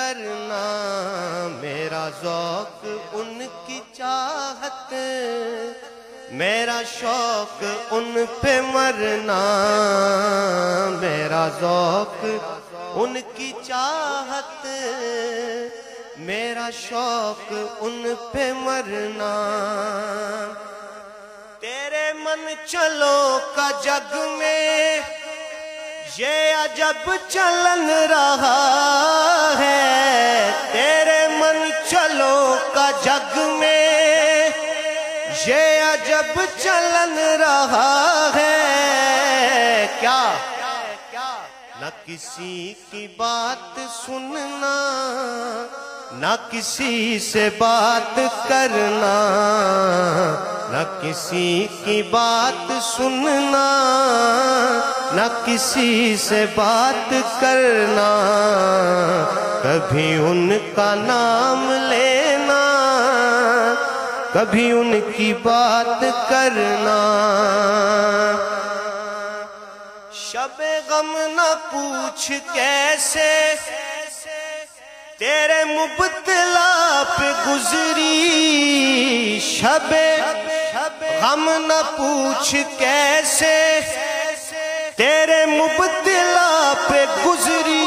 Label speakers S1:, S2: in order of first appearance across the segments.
S1: کرنا، میرا ذوق ان کی چاہت، میرا شوق ان پہ مرنا، میرا ذوق ان کی چاہت، میرا شوق ان پہ مرنا۔ تیرے من چلو کا جگ میں یہ عجب چلن رہا ہے، تیرے من چلو کا جگ میں یہ عجب چلن رہا ہے۔ کیا نہ کسی کی بات سننا، نہ کسی سے بات کرنا، نہ کسی کی بات سننا، نہ کسی سے بات کرنا، کبھی ان کا نام لینا، کبھی ان کی بات کرنا۔ شب غم نہ پوچھ کیسے تیرے مبتلا پہ گزری، شب غم نہ پوچھ کیسے تیرے مبتلا پہ گزری،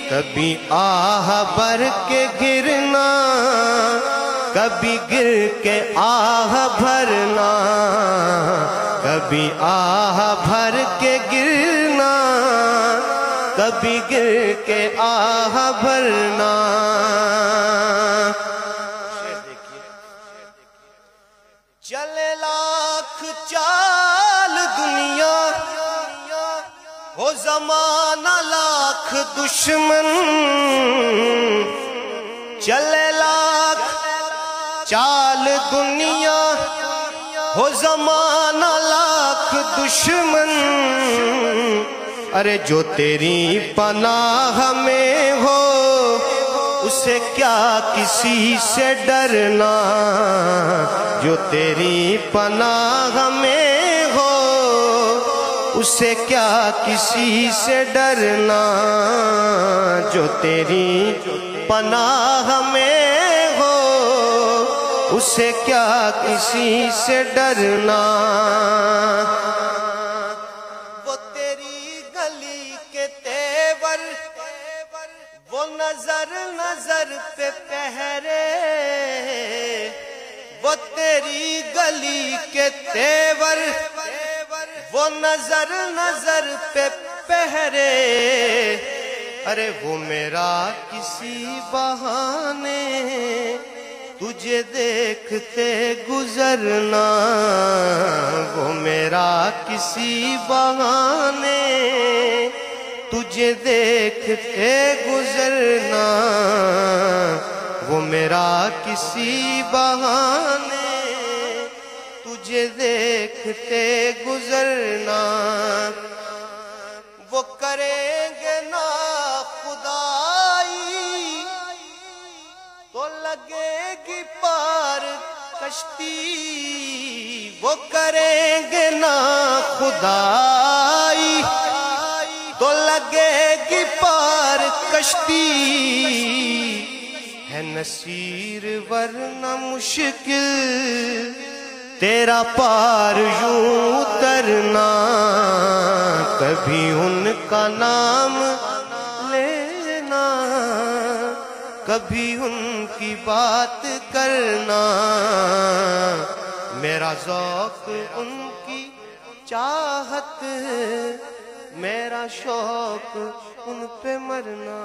S1: کبھی آہ بھر کے گرنا، کبھی گر کے آہ بھرنا، کبھی آہ بھر کے گرنا، کبھی گر کے آہ بھرنا۔ چلے لاکھ چال دنیا، ہو زمانہ لاکھ دشمن، چلے لاکھ چال دنیا، ہو زمانہ لاکھ دشمن، ارے جو تیری پناہ میں ہو اسے کیا کسی سے ڈرنا، جو تیری پناہ میں ہو اسے کیا کسی سے ڈرنا، جو تیری پناہ میں ہو اسے کیا کسی سے ڈرنا۔ وہ تیری گلی کے تیور، وہ نظر نظر پہ پہرے، وہ تیری گلی کے تیور، وہ نظر نظر پہ پہرے، ارے وہ میرا کسی بہانے تجھے دیکھتے گزرنا، وہ میرا کسی بہانے تجھے دیکھتے گزرنا، وہ میرا کسی بہانے تجھے دیکھتے گزرنا۔ وہ کریں گے نا خدائی تو لگے گی پار کشتی، وہ کریں گے نا خدائی تو لگے گی پار کشتی، ہے نصیر ورنہ مشکل تیرا پار یوں اترنا، کبھی ان کا نام لینا، کبھی ان کی بات کرنا، میرا ذوق ان کی چاہت، میرا شوق ان پہ مرنا۔